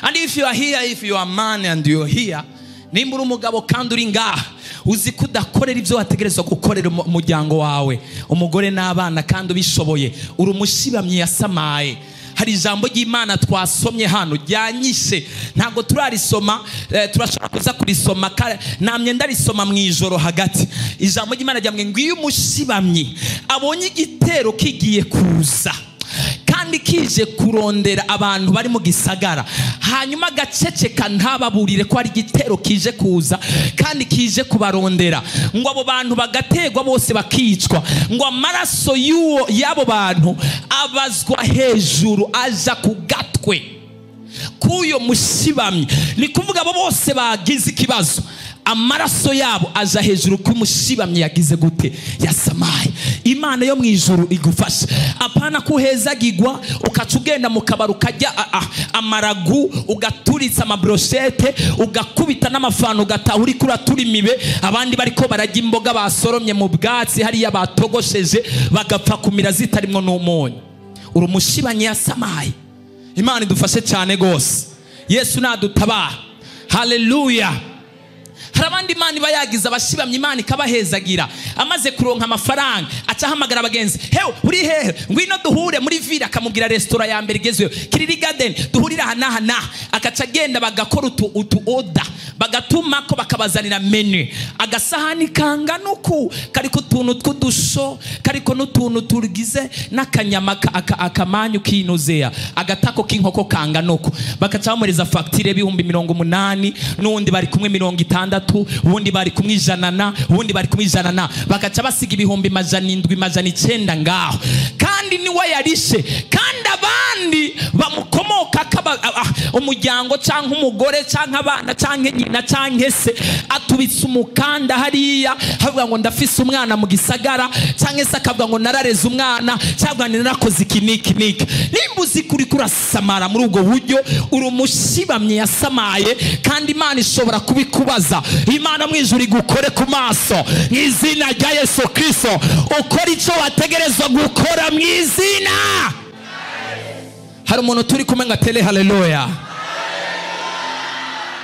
And if you are here, if you are a man and you are here, nimba uri umugabo kandi uri ngaha uzi ko udakorera ibyo wategerezwa gukorera umuryango wawe, umugore n'abana, kandi ubishoboye, uri umushibamyi yasamaye. Hari ijambo ry'Imana twasomye hano ryanyishe, ntago turarisoma, turashaka kuza kurisoma, namye ndarisoma mu ijoro hagati. Ijambo ry'Imana ryamwe ngo iyo umushibamyi abonye igitero kigiye kuza kandi kije kurondera abantu bari mu gisagara, hanyuma gaceceka ntababurire ko ari igitero kije kuza kandi kije kubarondera, ngo abo bantu bagategwa bose bakicwa, ngo amaraso y'abo bantu abazwa hejuru aja ku gatwe k'uyo mushibamyi. Ni kuvuga abo bose bagize ikibazo, amaraso yabo aja hejuru k'umushibamyi yagize gute, yasamaye. Imana yo mu ijuru igufasha, apana kuhezagirwa ukaca ugenda mu kabari ukajya amaragu, ugaturitsa amabroshete, ugakubita n'amafano, ugataha uri kuratura imibe, abandi bariko barajya imboga basoromye mu bwatsi hariya batogosheje bagapfa kumira zitarimwo n'umunyu. Uri umushibamyi yasamaye. Imana idufashe cyane gose. Yesu nadutabara. Haleluya. Hari abandi Imana iba yagize abashibamye, Imana ikabahezagira, amaze kuronka amafaranga acahamagara abagenzi, hewe uri hehe, ngwino duhure muri villa, akamubwira restaurant ya mbere igezweho, Kiriri Garden, duhurira hanaha na, akaca agenda bagakora utu order, bagatuma ko bakabazanira menu, agasahani kangana uku kariko utuntu tw'udusho, kariko n'utuntu tugize n'akanyama akamanyu kinozea, agatako k'inkoko kangana uku, bakaca bamuriza facture y'ibihumbi 80, n'undi bari kumwe 60, ubundi bari kumwe 100, ubundi bari kumwe 100, bakaca basiga ibihumbi 700, 900 ngaho, kandi niwe yarishe, kandi abandi bamukomoka umuryango canke umugore canke abana canke nyina canke se atubitse umukanda hariya, havuga ngo ndafise umwana mu gisagara, canke se akavuga ngo narareze umwana, cyangwa narakoze ikiniki. Nimba uzi kuri kurasamara muri ubwo buryo, uri umushibamye yasamaye, kandi Imana ishobora kubikubaza. Imana mu ijuru igukore ku maso mu izina rya Yesu Kristo, ukora icyo wategerezwa gukora mu izina. Hari umuntu turi kumenga tele, haleluya.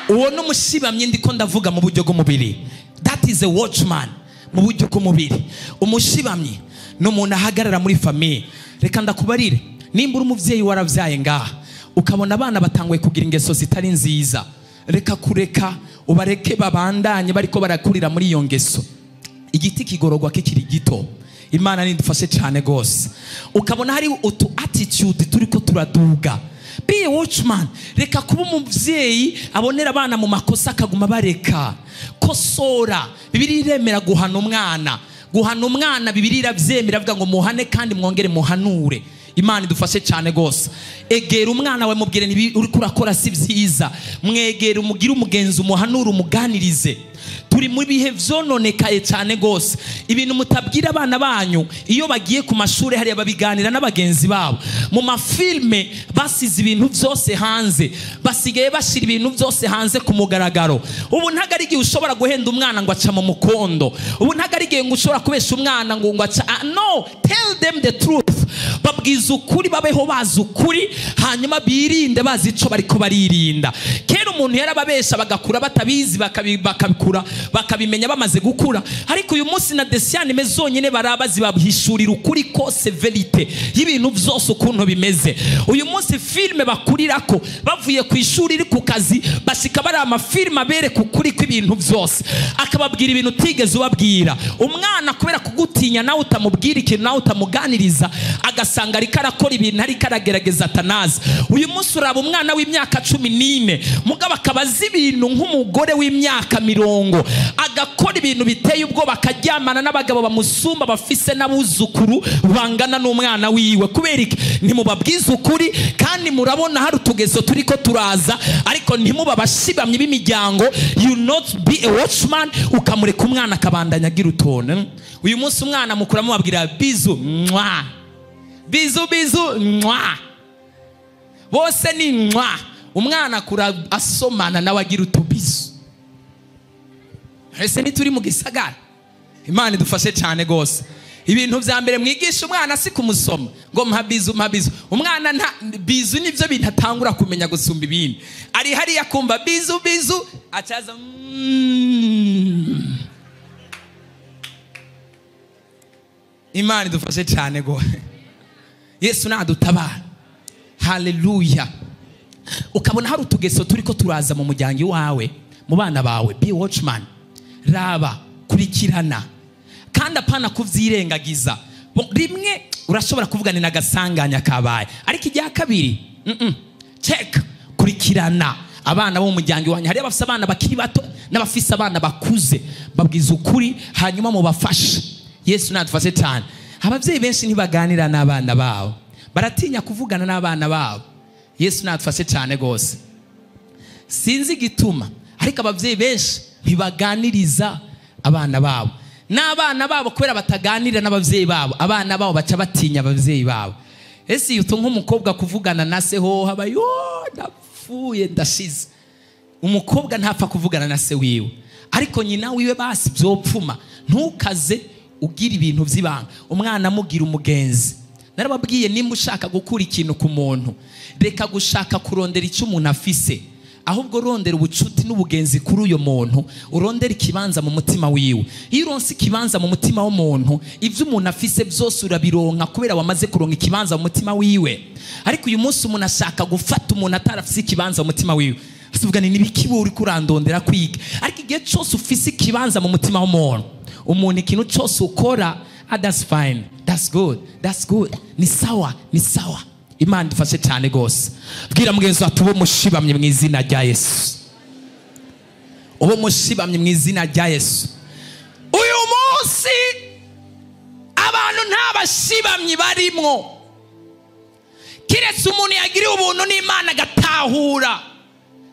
Uwo no mushibamye ndiko ndavuga mu buryo bw'umubiri. That is a watchman mu buryo bw'umubiri. Umushibamye no umuntu ahagarara muri famille. Reka ndakubarire, nimba uri umuvyeyi waravyaye ngaha ukabona abana batangwe kugira ingeso zitari nziza, reka kureka ubareke babandanye bariko barakurira muri iyo ngeso. Igiti kigorogwa kikiri gito. Imana nidufashe cyane gose. Ukabona hari utu attitude turiko turaduga. Be a watchman. Reka kuba umuvyeyi abonera abana mu makosa akaguma bareka. Kosora. Bibiri iremera guhana umwana. Guhana umwana Bibiri iravyemera avuga ngo muhane kandi mwongere muhanure. Imana idufashe cyane gose. Egera umwana we mubwire nibi uri kurakora si vyiza, mwegere umugire umugenzi, umuhanura, umuganirize. Turi muri bihe vyononekaye cyane gose, ibintu mutabwira abana banyu iyo bagiye ku mashuri hariya babiganira n'abagenzi babo. Mu mafilme basize ibintu byose hanze, basigaye bashira ibintu byose hanze ku mugaragaro. Ubu ntagari gihe ushobora guhenda umwana ngo aca mu mukondo, ubu ntagari gihe ngo ushobora kubesha umwana ngo aca no, tell them the truth. Babwiza ukuri, babeho bazi ukuri, hanyuma birinde bazi ico bariko baririnda. Kera umuntu yarababesha bagakura batabizi, bakabikura bakabimenya bamaze gukura. Ariko uyu munsi na Desiane mezonyene barabazi, babhishurira ukuri kose, verite y'ibintu byose ukuntu bimeze. Uyu munsi filme bakurirako bavuye ku ishuri iri ku kazi, bashika bari amafilme abereka ukuri kw'ibintu byose, akababwira ibintu utigeze ubabwira. Umwana kubera kugutinya nawe utamubwira ikintu, nawe utamuganiriza, agasanga ariko arakora ibintu ariko aragerageza atanazi. Uyu munsi uraba umwana w'imyaka 14 mugabo akabaza ibintu nk'umugore w'imyaka 50, agakora ibintu biteye ubwoba, akaryamana n'abagabo bamusumba bafise n'abuzukuru bangana n'umwana wiwe. Kubera iki? Ntimubabwiza ukuri, kandi murabona hari utugezo turiko turaza, ariko ntimuba bashibamye b'imiryango. You not be a watchman, ukamureka umwana akabandanya agira utone. Uyu munsi umwana mukuru amubabwira bizu mwa, bizu bizu mwa, bose ni mwa. Umwana akura asomana nawe agira utubizu. Ese nituri mu gisagara. Imana idufashe cyane gose. ibintu vya mbere mwigisha umwana si kumusoma ngo mpabizu umwana nta bizu nivyo bintu atangura kumenya gusumba ibindi. Ari hari yakumva bizu acaza Imana idufashe cyane go. Yesu nadutabara. Hallelujah. Ukabona hari utugeso turiko turaza mu muryango wawe, mu bana bawe, be watchman. Raba, kurikirana. Kandi apana kuvyirengagiza. Rimwe urashobora kuvugana na gasanganya kabaye, ariko ijya kabiri check, kurikirana abana bo mu muryango wanyu. Hari abafise abana bakiri bato n'abafise abana bakuze, babwiza ukuri hanyuma mu bafashe. Yesu nadufashe cyane. Abavyeyi benshi ntibaganira n'abana babo, baratinya kuvugana n'abana babo. Yesu nadufashe cyane gose. Sinzi gituma, ariko abavyeyi benshi ntibaganiriza abana babo. N'abana babo kubera bataganira n'abavyeyi babo, abana babo baca batinya abavyeyi babo. Ese yuto nk'umukobwa kuvugana na se ho haba yo ndapfuye ndashize. Umukobwa ntapfa kuvugana na se wiwe, ariko nyina wiwe basi byopfuma. Ntukaze ugira ibintu vy'ibanga. Umwana amugira umugenzi. Narababwiye nimba ushaka gukura ikintu ku muntu, reka gushaka kurondera icyo umuntu afise, ahubwo rondera ubucuti n'ubugenzi kuri uyo muntu, urondera ikibanza mu mutima wiwe. Iyo uronse ikibanza mu mutima w'umuntu, ivyo umuntu afise byose urabironka kubera wamaze kuronka ikibanza mu mutima wiwe. Ariko uyu munsi umuntu ashaka gufata umuntu atarafise ikibanza mu mutima wiwe. Asubugana nibikibo uri kurandondera kwiga. Ariko igihe cyose ufise ikibanza mu mutima w'umuntu, umuntu ikintu cyose ukora, that's fine, that's good, ni sawa. Imana dufashe cyane gose. Bwira mugenzi wawe tubo mushibamye mu izina rya Yesu. Ubo mushibamye mu izina rya Yesu. Uyu munsi abantu ntabashibamye barimwo. Kiretse umuntu yagiriye ubuntu n'Imana agatahura,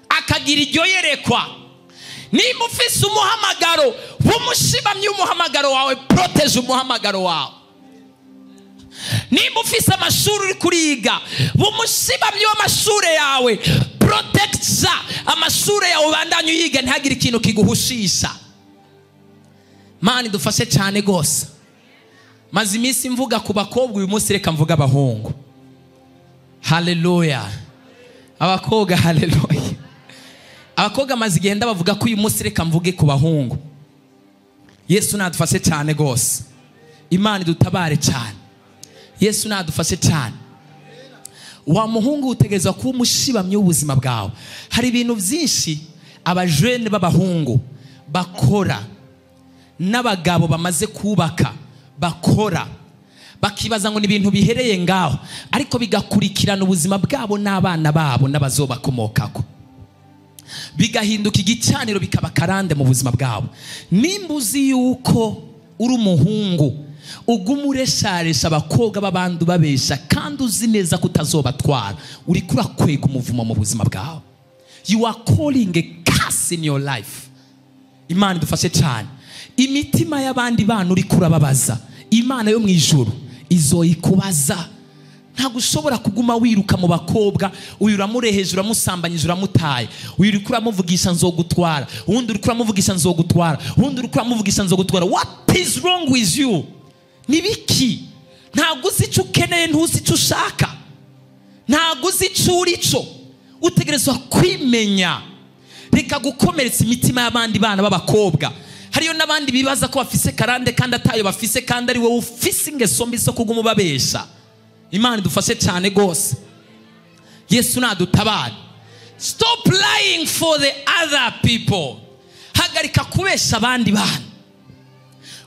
akagira iryo yerekwa. Nimba ufise umuhamagaro, bumushibamye umuhamagaro wawe, protege umuhamagaro wawe. Nimba ufise amashuri uri kuriga, bumushibamye w'amashuri yawe, protecta amashuri yawe bandanye uyiga ntihagire ikintu kiguhushisha. Mani dufashe cyane gose. Maze iminsi mvuga ku bakobwa, uyu munsi reka mvuga abahungu. Hallelujah. Abakobwa hallelujah. Abakobwa maze igenda bavuga ko uyu munsi reka mvuge ku bahungu. Yesu nadufashe cyane gose. Imana idutabare cyane. Yesu nadufashe cyane. Wa muhungu utegerezwa kuba umushibamye w'ubuzima bwawe. Hari ibintu byinshi abajene b'abahungu bakora, n'abagabo bamaze kubaka bakora, bakibaza ngo ni ibintu bihereye ngaho, ariko bigakurikirana ubuzima bwabo n'abana babo n'abazobakomokako, bigahinduka igicaniro, bikaba karande mu buzima bwabo. Nimba uzi yuko uri umuhungu uguma uresharesha abakobwa b'abandi babesha, kandi uzi neza ko utazobatwara, uri kurakwega umuvumo mu buzima bwawe. You are calling a curse in your life. Imana idufashe cyane. Imitima y'abandi bana uri kurababaza, Imana yo mu ijuru izoyikubaza. Ntabwo ushobora kuguma wiruka mu bakobwa, uyu uramureheje, uramusambanyije, uramutaye, uyu uri kuramuvugisha nzogutwara, uwundi uri kuramuvugisha nzogutwara, uwundi uri kuramuvugisha nzogutwara. What is wrong with you? Nibiki? Ntabwo uzi icyo ukeneye, ntuzi icyo ushaka, ntabwo uzi icyo uri cyo. Utegerezwa kwimenya. Reka gukomeretsa imitima y'abandi bana b'abakobwa. Hariyo n'abandi bibaza ko bafise karande kandi atayo bafise, kandi ari wowe ufise ingeso mbi zo kuguma ubabesha. Imana idufashe cyane gose. Yesu nadutabare. Stop lying for the other people. Hagarika kubesha abandi bana.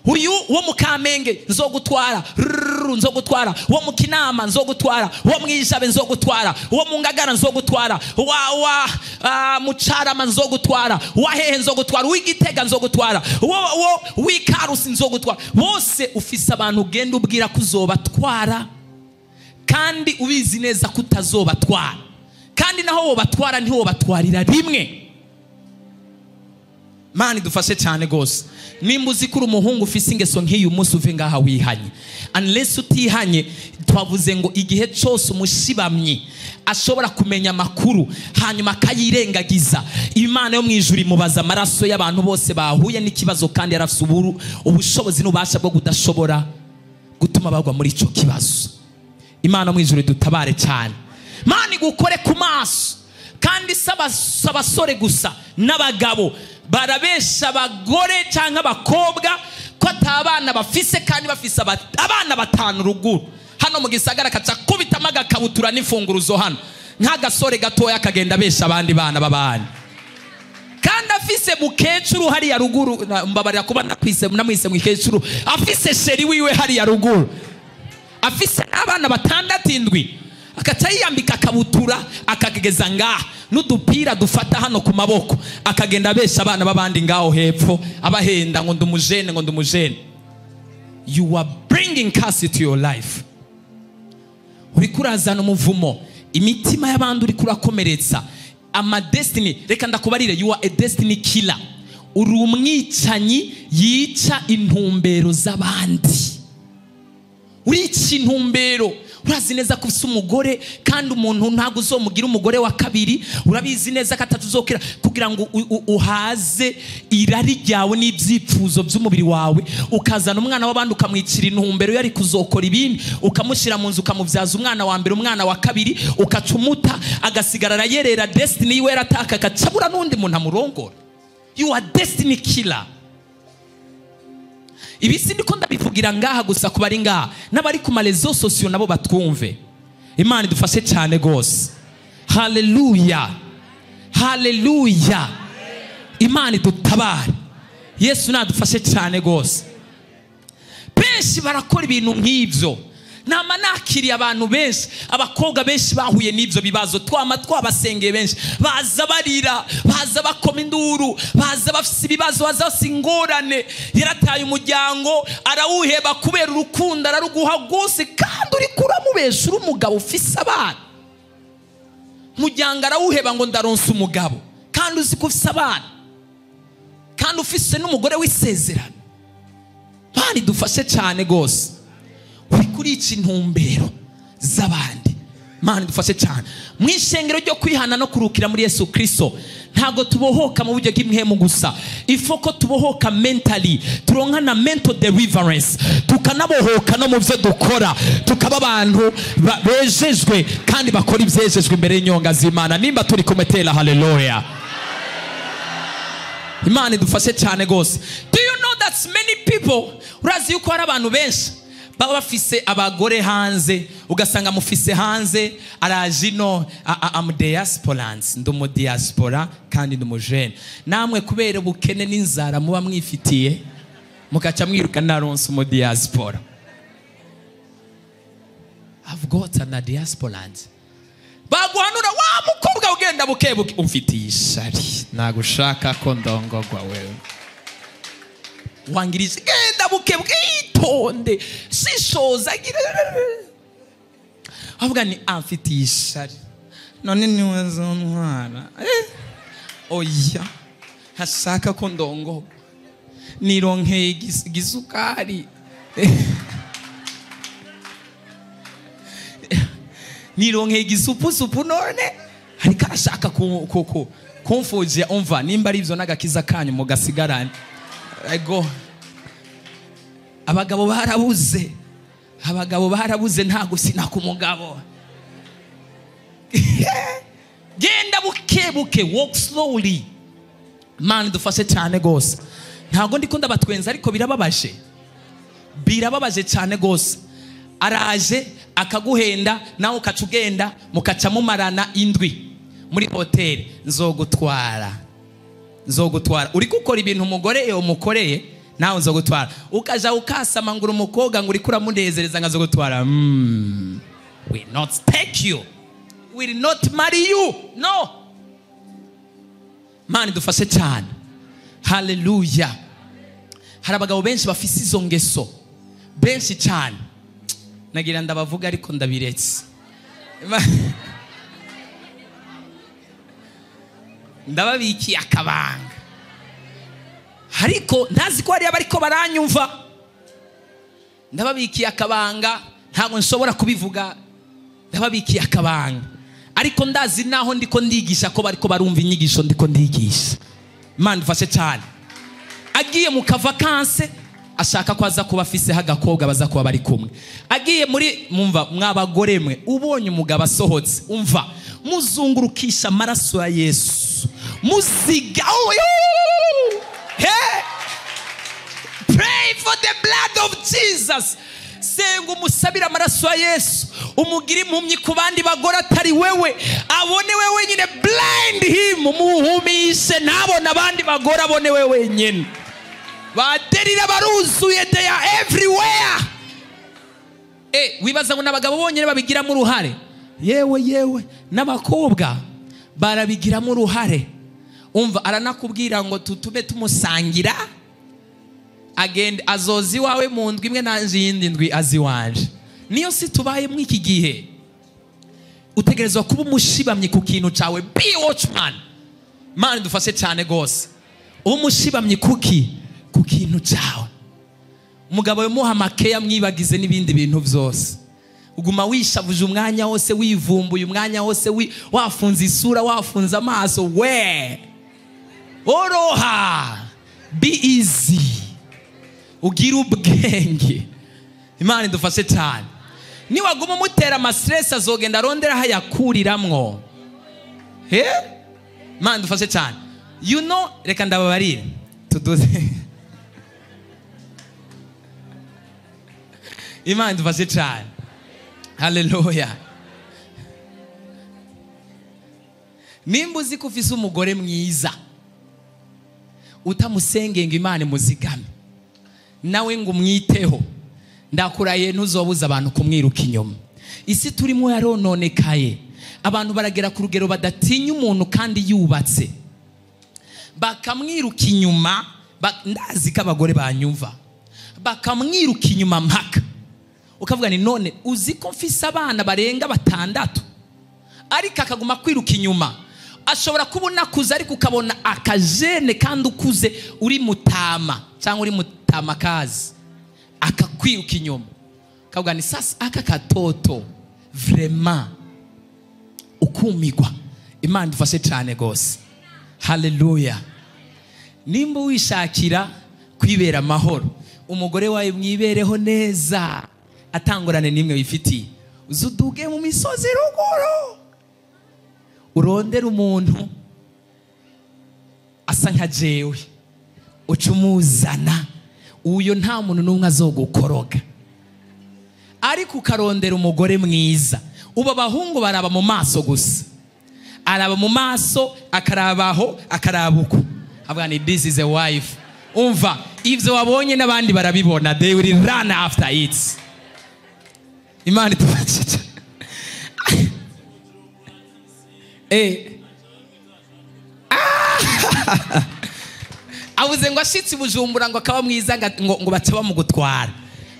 Uyu wo mu Kamenge nzogutwara, nzogutwara, wo mu Kinama nzogutwara, wo mu Ijabe nzogutwara, wo mu Ngagara nzogutwara, mu Carama nzogutwara, wa hehe nzogutwara, w'Igitega nzogutwara, wo w'Ikarusi nzogutwara. Bose ufise abantu ugenda ubwira kuzobatwara, kandi ubizi neza kutazobatwara, kandi naho wo batwara ntiwo batwarira rimwe. Mani dufashe cyane gose. Nimba uzi ko uri umuhungu ufise ingeso nk'iyi, umunsi uve ngaha wihanye. Unless utihanye, twavuze ngo igihe cyose umushibamye ashobora kumenya amakuru hanyuma akayirengagiza, Imana yo mu ijuru imubaza amaraso y'abantu bose bahuye n'ikibazo, kandi yarafise ubushobozi n'ubasha bwo kudashobora gutuma bagwa muri ico kibazo. Imana mu ijuru dutabare cyane. Mana igukore ku maso, kandi abasore gusa n'abagabo barabesha abagore cyangwa abakobwa ko atabana bafise, kandi bafise abana batanu ruguru. Hano mu gisagara kaca kubitamo agakabutura n'imfunguruzo hano, nk'agasore gatoya kagenda besha abandi bana babana, kandi afise mukecuru hariya ruguru. Mbabarira kuba namwise mukecuru, afise sheri wiwe hariya ruguru, afise n'abana batandatu indwi, akaca yiyambika akabutura akageza ngaha n'udupira dufata hano ku maboko, akagenda besha abana babandi ngaho hepfo, abahenda ngo ndumujene. You are bringing curse to your life. Uri kurazana umuvumo, imitima y'abandi uri kurakomeretsa, ama destiny. Reka ndakubarire, you are a destiny killer. Uri umwicanyi yica intumbero z'abandi. Urica intumbero. Urazi neza ko ufite umugore, kandi umuntu ntabwo uzomugira umugore wa kabiri. Urabizi neza ko atatuzokira kugira ngo uhaze irari ryawe n'ibyifuzo by'umubiri wawe, ukazana umwana w'abandi ukamwicira intumbero yari kuzokora ibindi, ukamushyira mu nzu ukamubyaza umwana wa mbere, umwana wa kabiri ukacumuta, agasigarara yerera destiny yiwe yarataka, akacabura n'undi muntu amurongora. You are destiny killer. Ibi sindiko ndabivugira ngaha gusa kubari ngaha, n'abari ku marezo sosiyo nabo batwumve. Imana idufashe cyane gose. Haleluya, haleluya. Imana idutabare. Yesu nadufashe cyane gose. Benshi barakora ibintu nk'ibyo. Nama nakiriye abantu benshi, abakobwa benshi bahuye n'ibyo bibazo, twabasengeye benshi, baza barira, baza bakoma induru, baza bafite ibibazo, baza singorane, yarataye umuryango arawuheba kubera urukundo araruguha gose, kandi uri kuramubesha uri umugabo ufise abana. Umuryango arawuheba ngo ndaronsa umugabo, kandi uzi ko ufise abana, kandi ufise n'umugore w'isezerano. Bani dufashe cyane gose. Uri kurica intumbero z'abandi. Mana dufashe cyane. Mu ishengero ryo kwihana no kurukira muri Yesu Kristo, ntago tubohoka mu buryo bw'imhemu gusa, ifoko tubohoka mentally, turonka na mental deliverance, tukanabohoka no mu byo dukora, tukaba abantu bejejwe kandi bakora ibyejejwe imbere y'inyonga z'Imana. Nimba turi kumetera haleluya. Imana idufashe cyane gose. Do you know that many people, urazi yuko hari abantu benshi baba bafise abagore hanze, ugasanga mufise hanze, araje no am diasporans, ndumu diaspora kandi ndumujene. Namwe kubera ubukene n'inzara muba mwifitiye, mukaca mwiruka naronse mu diaspora. I've got a diasporans. Baguhanura wa mukobwa ugenda bukebuke, umfitiye ishari, nagushaka ko ndongogwa wewe. Wangiriza genda bukebuke, itonde sishoza avuga ni amfitiye ishari, none niwe zontwara. Oya, hashaka ko ndongo nironkeye igisukari, nironkeye igisupusupu, none ariko arashaka kumfujia. Umva, nimba ari ivyo n'agakiza kanyu mugasigarane. Ego abagabo barabuze ntago sina ku mugabo. Genda bukebuke, walk slowly. Man dufashe cyane gose. Ntago ndiko ndabatwenza, ariko birababaje cyane gose. Araje akaguhenda, nawe ukacugenda mukaca mumarana indwi muri hotel. Nzogutwara uri gukora ibintu umugore umukoreye, nawe nzogutwara. Ukaja ukasama ngura umukobwa nguri kuramunezereza ngazogutwara. Will not take you, will not marry you. No. Mani dufashe cyane. Haleluya. Hari abagabo benshi bafise izo ngeso benshi cyane, nagira ndabavuga ariko ndabiretse. Ndababikiye akabanga, ariko ntazi ko hari abariko baranyumva. Ndababikiye akabanga, ntabwo nshobora kubivuga. Ndababikiye akabanga, ariko ndazi naho ndiko ndigisha ko bariko barumva inyigisho ndiko ndigisha. Imana dufashe cyane. Agiye mu kavakanse ashaka ko aza kuba afise hagakobwa baza kuba bari kumwe. Agiye muri mumva mwabagore mwe ubonye umugabo asohotse umva muzungurukisha amaraso ya Yesu muziga. Hey, pray for the blood of Jesus. Senga umusabira amaraso ya Yesu umugira impumyi ku bandi bagore atari wewe, abone wewe nyine. Blind him, umuhumishe ntabona abandi bagore, abone wewe nyine. Baterira baruzuye, they are everywhere. Wibaza ngo n'abagabo bonyine babigiramo uruhare? Yewe n'abakobwa barabigiramo uruhare. Umva aranakubwira ngo tutume tumusangira, agende azozi wawe mu ndwi imwe nanje yindi ndwi azi wanje. Niyo si tubaye mu iki gihe utegerezwa kuba umushibamye ku kintu cawe. Be watchman. Mani dufashe cyane gose. Umushibamye kuki ku kintu cawe. Umugabo wemuha makeya mwibagize n'ibindi bintu byose. Uguma wishavuje umwanya wose, wivumbuye umwanya wose, wafunze isura, wafunze amaso. Oroha. Be easy. Ugira ubwenge. Imana idufashe cyane. Niwaguma mutera ama stress azogenda arondera hayakuriramwo. Imana idufashe cyane. You know, reka ndababarire tuduze. Imana idufashe cyane. Hallelujah. Nimba uzi ko ufise umugore mwiza utamusengenge Imana muzigame nawe ngo umwiteho, ndakuraye ntuzobuza abantu kumwiruka inyuma. Isi turimo yarononekaye, abantu baragera ku rugero badatinya umuntu kandi yubatse, bakamwiruka inyuma. Ndazi ko abagore banyumva, bakamwiruka inyuma mpaka ukavuga ni none uzi ko mfise abana barenga 6 ariko akaguma kwiruka inyuma. Ashobora kubona kuza ariko ukabona akajene kandi ukuze uri mutama cyangwa uri mutamakazi, akakwiruka inyuma kavuga ni sasa aka katoto vraiment ukumigwa. Imana dufashe cyane gose. Hallelujah. Nimba wishakira kwibera amahoro, umugore wawe mwibereho neza atangorane nimwe wifitiye, uzuduge mu misozi ruguru urondera umuntu asa nka jewe ucumuzana. Uyo nta muntu numwe azogukoroga, ariko ukarondera umugore mwiza. Uba bahungu baraba mu maso gusa, araba mu maso akarabaho akarabuko, avuga ni this is a wife. Umva ivyo wabonye n'abandi barabibona, they will run after it. Imana itubashije. Avuze ngo ashitsi Bujumbura ngo akaba mwiza ngo baca bamugutwara,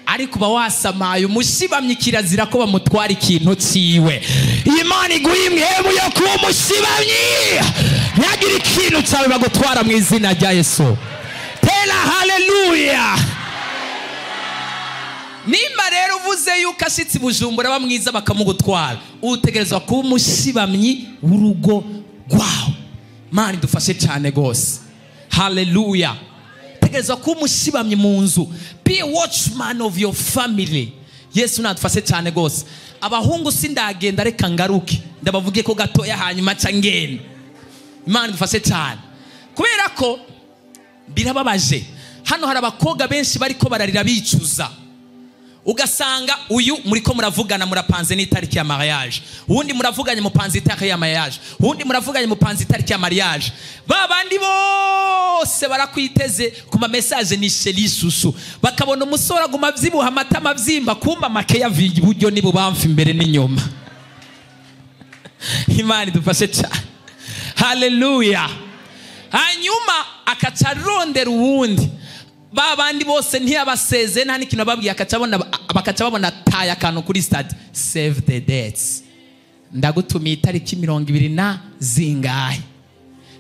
ariko ba wasamaye umushibamye kirazira ko bamutwara ikintu ciwe. Imana iguhimwe yo kuba umushibamye, nyagira ikintu cyawe bagutwara mu izina rya Yesu. Tela haleluya. Nimba rero uvuze yuko ashitsi Bujumbura bamwiza bakamugutwara, utegerezwa kuba umushibamyi w'urugo rwawe. Imana idufashe cyane gose. Hallelujah. Tegerezwa kuba umushibamyi mu nzu. Be a watchman of your family. Yesu nadufashe cyane gose. Abahungu sindagenda reka ngaruke ndabavuge ko gatoya hanyuma cangenda. Imana idufashe cyane. Kubera ko birababaje, hano hari abakobwa benshi bariko bararira bicuza. Ugasanga uyu muriko muravugana murapanze n'itariki ya mariage, uwundi muravuganye mupanze itariki ya mariage, uwundi muravuganye mupanze itariki ya mariage. Babandi bose barakwiteze ku ma message ni sheri susu, bakabona umusora guma vyibuha amata mavyimba, kumba make ya buryo nibo bamfa imbere n'inyuma. Imana idufashe cyane. Hallelujah. Hanyuma akacarondera uwundi, babandi bose ntiyabaseze nta n'ikintu babwiye, bakaca babona taya akantu kuri stade, save the dates, ndagutumiye itariki 20 na zingahe.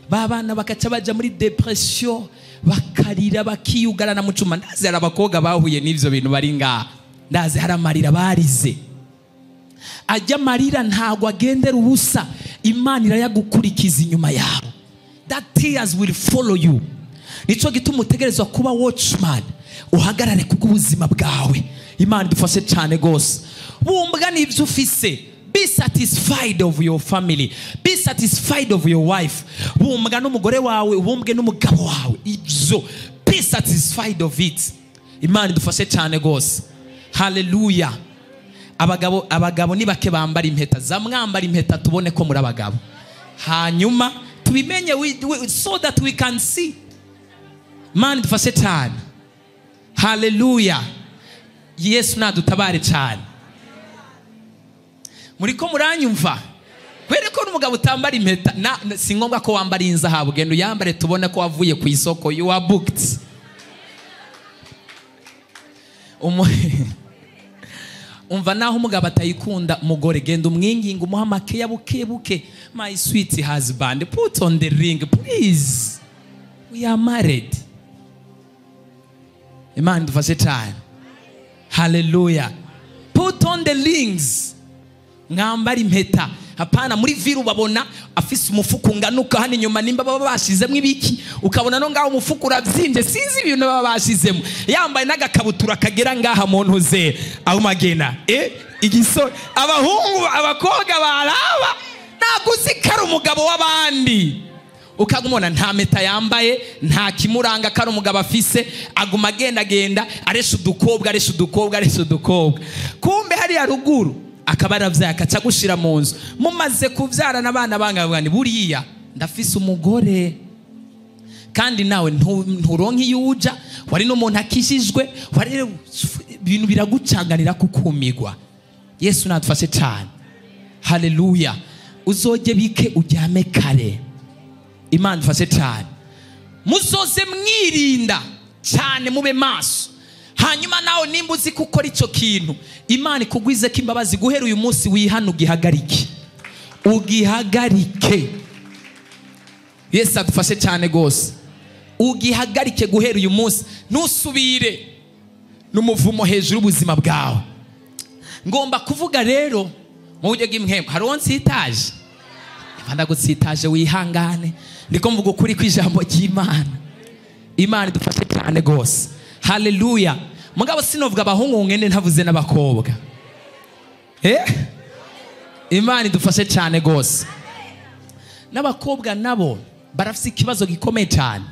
Babana bakaca baja muri depression, bakarira bakiyugarana mu cuma. Ndazi hari abakobwa bahuye n'ivyo bintu bari ngaha, ndazi hari amarira barize. Ajya marira ntago agendera ubusa, Imana irayagukurikiza inyuma yawe. That tears will follow you. Nico gituma utegerezwa kuba watchman. uhagarare kubw'ubuzima bwawe. Imana idufashe cyane gose. Bumbwa n'ibyo ufise. Be satisfied of your family. Be satisfied of your wife. Bumbwa n'umugore wawe, ubumbwe n'umugabo wawe. Ibyo. Be satisfied of it. Imana idufashe cyane gose. Hallelujah. Abagabo ni bake bambara impeta. Zamwambara impeta tubone ko muri abagabo. Hanyuma tubimenye so that we can see. Imana idufashe cyane. Hallelujah. Yesu nadutabare cyane. Muriko muranyumva? Kwere ko n'umugabo utambara impeta si ngombwa ko wambara inzahabu, genda uyambare tubone ko wavuye ku isoko. You are booked. Umva naho umugabo atayikunda umugore, genda umwinginga umuha makeya buke. My sweet husband, put on the ring please. We are married. Imana idufashe cyane. Hallelujah. Put on the rings. Mwambara impeta. Hapana muri viru babona afise umufuko unganuka hano inyuma, nimba baba bashizemo ibiki ukabona no ngaho umufuko uravyimbye, sinzi ibintu baba bashizemo. Yambaye n'agakabutura kagera ngaha mu ntuze aho magena igiso. Abahungu abakobwa baraba naguzikara umugabo w'abandi, ukagumona nta meta yambaye, nta kimuranga kari umugabo afise, aguma agenda aresha udukobwa. Kumbe hari ya ruguru akaba aravyaye akaca gushira mu nzu. Mumaze kuvyarana abana bangabwani, buriya ndafise umugore. Kandi nawe nturonke yuja, wari n'umuntu akishijwe, wari ibintu biragucanganira kukumigwa. Yesu natufashe cyane. Hallelujah. Uzoge bike ujyame kare. Imana idufashe cyane. Muzoze mwirinda cyane, mube maso. Hanyuma nawe nimba uzi gukora icyo kintu, Imana ikugwize ko imbabazi, guhera uyu munsi wihana ugihagarike. Yesu adufashe cyane gose. Ugihagarike guhera uyu munsi, ntusubire n'umuvumo hejuru ubuzima bwawe. Ngomba kuvuga rero mu buryo bw'imhembo. Hari unsitaje, Imana gutsitaje wihangane. Ndiko mvuga ukuri kw'ijambo ry'Imana. Imana idufashe cyane gose. Hallelujah. Mugabo sinovuga abahungu ngene ntavuze n'abakobwa. Imana idufashe cyane gose. N'abakobwa nabo barafise ikibazo gikomeye cyane.